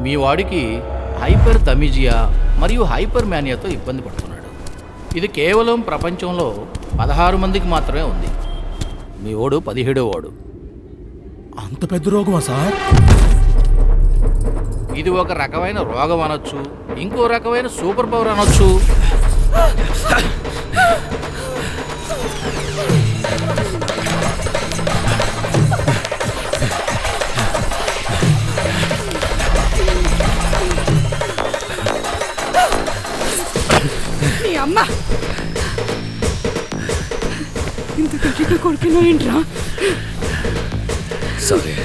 మీ వాడికి హైపర్ థమిజియా మరియు హైపర్ మ్యానియాతో ఇబ్బంది పడుతున్నాడు. ఇది కేవలం ప్రపంచంలో 16 మందికి మాత్రమే ఉంది. మీ వాడు 17వ వాడు. అంత పెద్ద రోగమా సార్? ఇది ఒక రకమైన రోగం అనొచ్చు, ఇంకో రకమైన సూపర్ పవర్ అనొచ్చు. అమ్మా ఇంత గట్టిగా కొడుకున్నా ఏంట్రా? సరే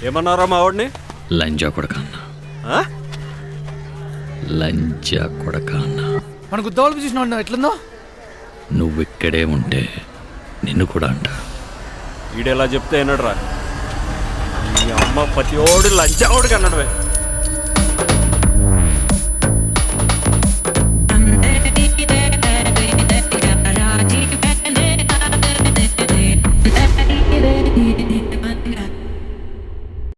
ఏమన్నారా మా వాడిని? లంజా కొడక అన్న, లంజా కొడక అన్న. మన గుద్దవాళ్ళు చూసిన ఎట్లుందో? నువ్వు ఇక్కడే ఉంటే నిన్ను కూడా అంట. ఈడెలా చెప్తే ఏనడరా? ఈ అమ్మ ప్రతి ఓడు లంచా ఓడికి అన్నాడు.